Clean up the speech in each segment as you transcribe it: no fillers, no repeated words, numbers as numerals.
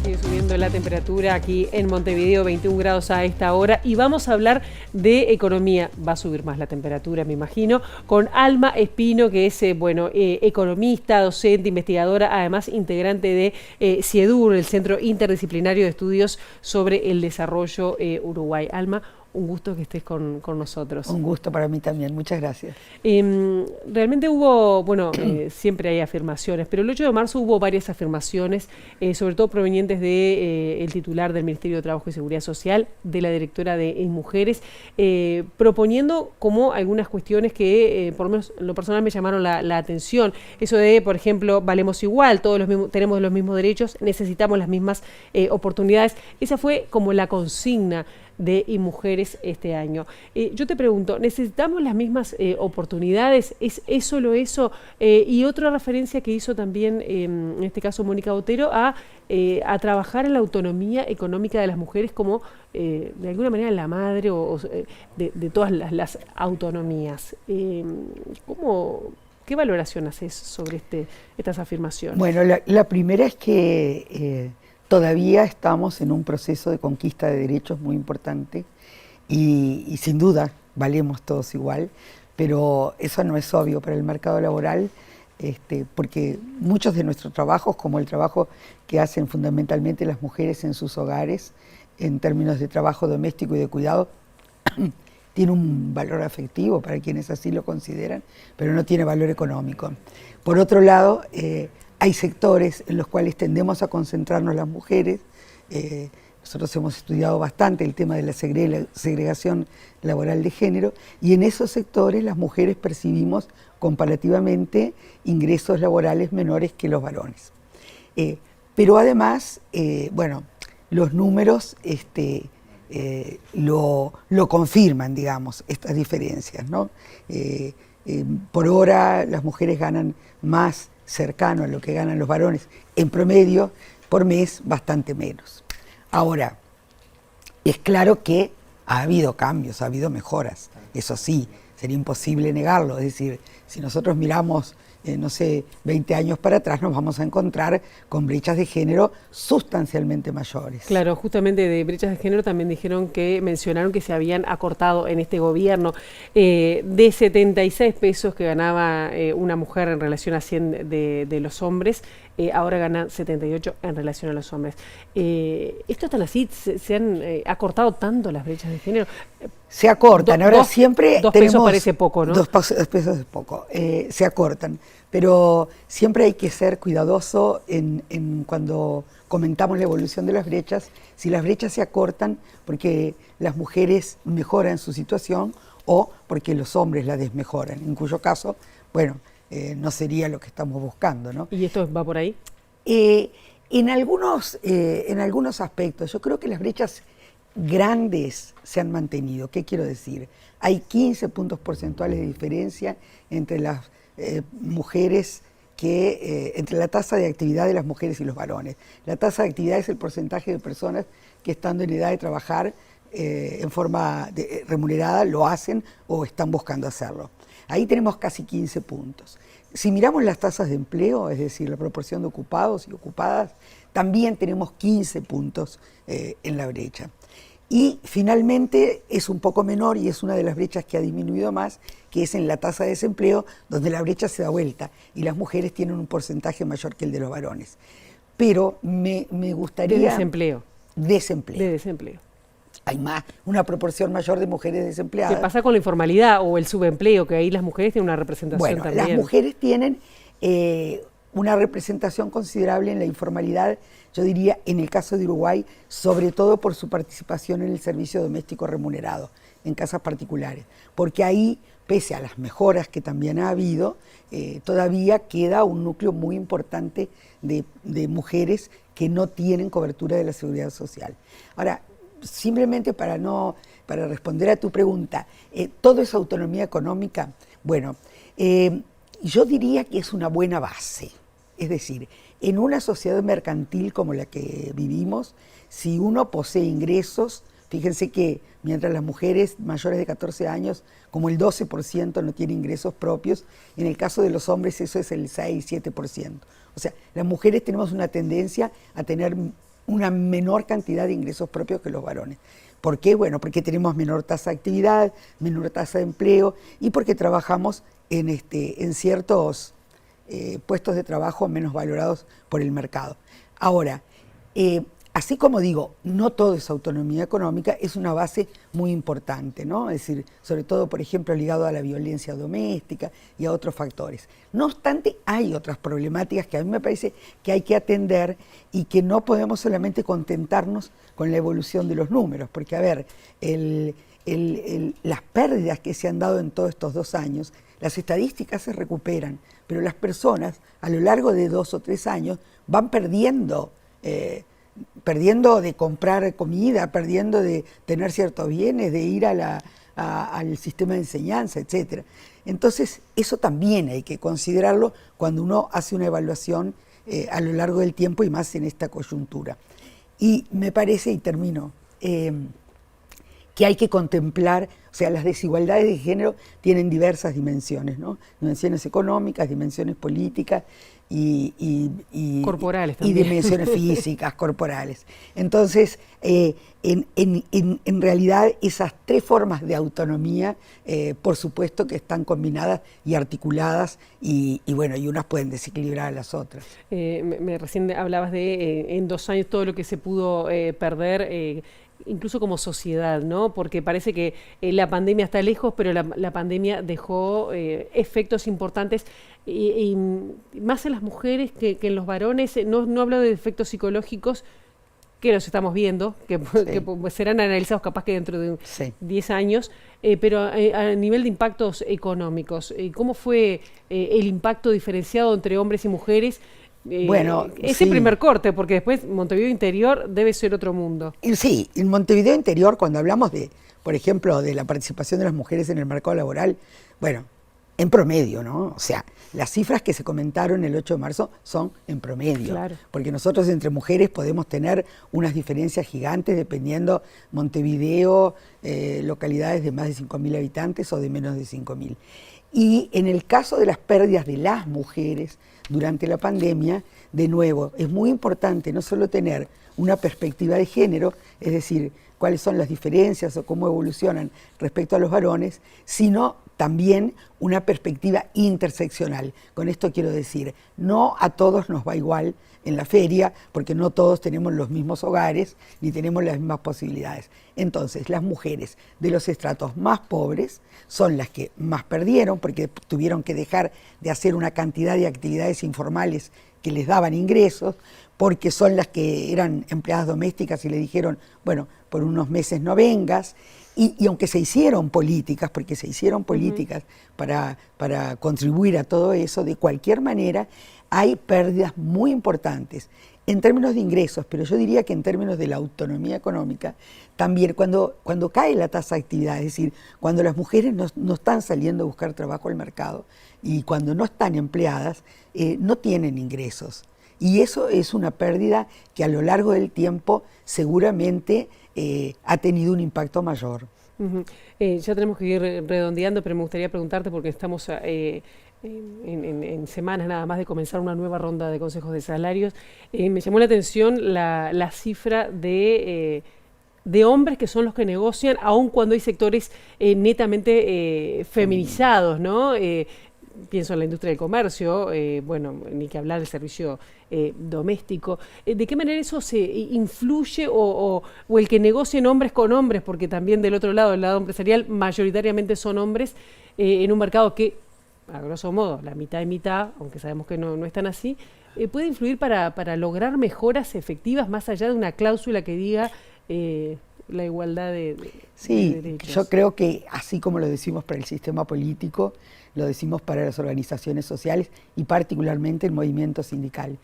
Sigue subiendo la temperatura aquí en Montevideo, 21 grados a esta hora, y vamos a hablar de economía. Va a subir más la temperatura, me imagino, con Alma Espino, que es economista, docente, investigadora, además integrante de CIEDUR, el Centro Interdisciplinario de Estudios sobre el Desarrollo Uruguay. Alma, un gusto que estés con nosotros. Un gusto para mí también, muchas gracias. Realmente hubo, siempre hay afirmaciones, pero el 8 de marzo hubo varias afirmaciones, sobre todo provenientes de el titular del Ministerio de Trabajo y Seguridad Social, de la directora de Mujeres, proponiendo como algunas cuestiones que, por lo menos en lo personal, me llamaron la atención. Eso de, por ejemplo, valemos igual, todos tenemos los mismos derechos, necesitamos las mismas oportunidades. Esa fue como la consigna de Mujeres este año. Yo te pregunto, ¿necesitamos las mismas oportunidades? ¿Es solo eso? Y otra referencia que hizo también, en este caso Mónica Botero, a trabajar en la autonomía económica de las mujeres como, de alguna manera, la madre de todas las autonomías. ¿Qué valoración haces sobre estas afirmaciones? Bueno, la primera es que todavía estamos en un proceso de conquista de derechos muy importante y sin duda valemos todos igual, pero eso no es obvio para el mercado laboral, porque muchos de nuestros trabajos, como el trabajo que hacen fundamentalmente las mujeres en sus hogares, en términos de trabajo doméstico y de cuidado, tiene un valor afectivo para quienes así lo consideran, pero no tiene valor económico. Por otro lado, hay sectores en los cuales tendemos a concentrarnos las mujeres. Nosotros hemos estudiado bastante el tema de la segregación laboral de género, y en esos sectores las mujeres percibimos comparativamente ingresos laborales menores que los varones. Pero además, los números lo confirman, digamos, estas diferencias, ¿no? Por hora las mujeres ganan más cercano a lo que ganan los varones, en promedio, por mes, bastante menos. Ahora, es claro que ha habido cambios, ha habido mejoras, eso sí, sería imposible negarlo. Es decir, si nosotros miramos, 20 años para atrás, nos vamos a encontrar con brechas de género sustancialmente mayores. Claro, justamente de brechas de género también mencionaron que se habían acortado en este gobierno de 76 pesos que ganaba una mujer en relación a 100 de los hombres, ahora ganan 78 en relación a los hombres. ¿Esto es tan así? ¿Se han acortado tanto las brechas de género? Se acortan, ahora siempre dos tenemos... pesos parece poco, ¿no? Dos pesos es poco, se acortan, pero siempre hay que ser cuidadoso en cuando comentamos la evolución de las brechas, si las brechas se acortan porque las mujeres mejoran su situación o porque los hombres la desmejoran, en cuyo caso, no sería lo que estamos buscando, ¿no? ¿Y esto va por ahí? En algunos aspectos, yo creo que las brechas grandes se han mantenido. ¿Qué quiero decir? Hay 15 puntos porcentuales de diferencia entre las mujeres, entre la tasa de actividad de las mujeres y los varones. La tasa de actividad es el porcentaje de personas que, estando en edad de trabajar en forma remunerada, lo hacen o están buscando hacerlo. Ahí tenemos casi 15 puntos. Si miramos las tasas de empleo, es decir, la proporción de ocupados y ocupadas, también tenemos 15 puntos en la brecha. Y finalmente es un poco menor, y es una de las brechas que ha disminuido más, que es en la tasa de desempleo, donde la brecha se da vuelta y las mujeres tienen un porcentaje mayor que el de los varones. Pero me gustaría... ¿De desempleo? Desempleo. De desempleo. Hay una proporción mayor de mujeres desempleadas. ¿Qué pasa con la informalidad o el subempleo? Que ahí las mujeres tienen una representación también. Las mujeres tienen una representación considerable en la informalidad, yo diría, en el caso de Uruguay, sobre todo por su participación en el servicio doméstico remunerado, en casas particulares. Porque ahí, pese a las mejoras que también ha habido, todavía queda un núcleo muy importante de mujeres que no tienen cobertura de la seguridad social. Ahora, simplemente para responder a tu pregunta, ¿todo es autonomía económica? Yo diría que es una buena base. Es decir, en una sociedad mercantil como la que vivimos, si uno posee ingresos, fíjense que mientras las mujeres mayores de 14 años, como el 12% no tiene ingresos propios, en el caso de los hombres eso es el 6-7%. O sea, las mujeres tenemos una tendencia a tener una menor cantidad de ingresos propios que los varones. ¿Por qué? Bueno, porque tenemos menor tasa de actividad, menor tasa de empleo y porque trabajamos en ciertos puestos de trabajo menos valorados por el mercado. Ahora, así como digo, no todo es autonomía económica, es una base muy importante, ¿no? Es decir, sobre todo, por ejemplo, ligado a la violencia doméstica y a otros factores. No obstante, hay otras problemáticas que a mí me parece que hay que atender y que no podemos solamente contentarnos con la evolución de los números, porque, a ver, las pérdidas que se han dado en todos estos 2 años, las estadísticas se recuperan, pero las personas a lo largo de 2 o 3 años van perdiendo de comprar comida, perdiendo de tener ciertos bienes, de ir al sistema de enseñanza, etc. Entonces, eso también hay que considerarlo cuando uno hace una evaluación a lo largo del tiempo y más en esta coyuntura. Y me parece, y termino, que hay que contemplar, o sea, las desigualdades de género tienen diversas dimensiones, ¿no? Dimensiones económicas, dimensiones políticas y corporales también. Y dimensiones físicas, corporales. Entonces, en realidad, esas 3 formas de autonomía, por supuesto que están combinadas y articuladas, y bueno, y unas pueden desequilibrar a las otras. Recién hablabas de en 2 años todo lo que se pudo perder, incluso como sociedad, ¿no? Porque parece que la pandemia está lejos, pero la pandemia dejó efectos importantes y más en las mujeres que en los varones. No hablo de efectos psicológicos, que los estamos viendo, que serán analizados capaz que dentro de 10 años, pero a nivel de impactos económicos, ¿cómo fue el impacto diferenciado entre hombres y mujeres? Bueno, ese primer corte, porque después Montevideo Interior debe ser otro mundo. Sí, en Montevideo Interior, cuando hablamos de, por ejemplo, de la participación de las mujeres en el mercado laboral, bueno, en promedio, ¿no? O sea, las cifras que se comentaron el 8 de marzo son en promedio, claro, porque nosotros entre mujeres podemos tener unas diferencias gigantes dependiendo Montevideo, localidades de más de 5.000 habitantes o de menos de 5.000. Y en el caso de las pérdidas de las mujeres durante la pandemia, de nuevo, es muy importante no solo tener una perspectiva de género, es decir, cuáles son las diferencias o cómo evolucionan respecto a los varones, sino también una perspectiva interseccional. Con esto quiero decir, no a todos nos va igual en la feria, porque no todos tenemos los mismos hogares ni tenemos las mismas posibilidades. Entonces, las mujeres de los estratos más pobres son las que más perdieron, porque tuvieron que dejar de hacer una cantidad de actividades informales que les daban ingresos, porque son las que eran empleadas domésticas y le dijeron, bueno, por unos meses no vengas. Y aunque se hicieron políticas, porque se hicieron políticas para contribuir a todo eso, de cualquier manera hay pérdidas muy importantes en términos de ingresos, pero yo diría que en términos de la autonomía económica, también cuando cae la tasa de actividad, es decir, cuando las mujeres no están saliendo a buscar trabajo al mercado y cuando no están empleadas, no tienen ingresos. Y eso es una pérdida que a lo largo del tiempo seguramente ha tenido un impacto mayor. Ya tenemos que ir redondeando, pero me gustaría preguntarte, porque estamos en semanas nada más de comenzar una nueva ronda de consejos de salarios. Me llamó la atención la cifra de hombres que son los que negocian, aun cuando hay sectores netamente feminizados, ¿no? Pienso en la industria del comercio, bueno, ni que hablar del servicio doméstico. ¿De qué manera eso se influye o el que negocien hombres con hombres, porque también del otro lado, del lado empresarial, mayoritariamente son hombres, en un mercado que, a grosso modo, la mitad y mitad, aunque sabemos que no es tan así, puede influir para lograr mejoras efectivas más allá de una cláusula que diga la igualdad de derechos? Yo creo que así como lo decimos para el sistema político, lo decimos para las organizaciones sociales y particularmente el movimiento sindical.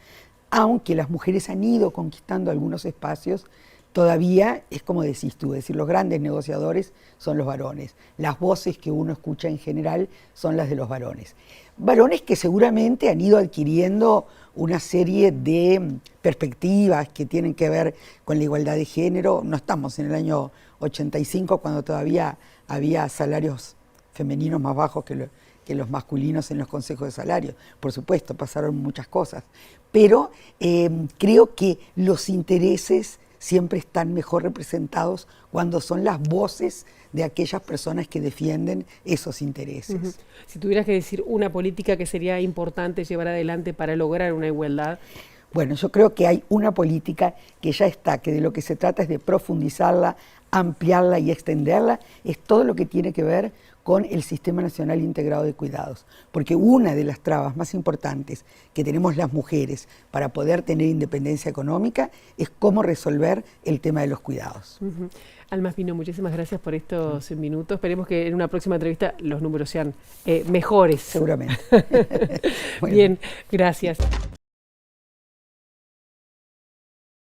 Aunque las mujeres han ido conquistando algunos espacios, todavía es como decís tú, es decir, los grandes negociadores son los varones. Las voces que uno escucha en general son las de los varones. Varones que seguramente han ido adquiriendo una serie de perspectivas que tienen que ver con la igualdad de género. No estamos en el año 85 cuando todavía había salarios femeninos más bajos que que los masculinos en los consejos de salario. Por supuesto, pasaron muchas cosas, pero creo que los intereses siempre están mejor representados cuando son las voces de aquellas personas que defienden esos intereses. Si tuvieras que decir una política que sería importante llevar adelante para lograr una igualdad. Bueno, yo creo que hay una política que ya está, que de lo que se trata es de profundizarla, ampliarla y extenderla, es todo lo que tiene que ver con el Sistema Nacional Integrado de Cuidados. Porque una de las trabas más importantes que tenemos las mujeres para poder tener independencia económica es cómo resolver el tema de los cuidados. Alma Espino, muchísimas gracias por estos minutos. Esperemos que en una próxima entrevista los números sean mejores. Seguramente. Bien, gracias.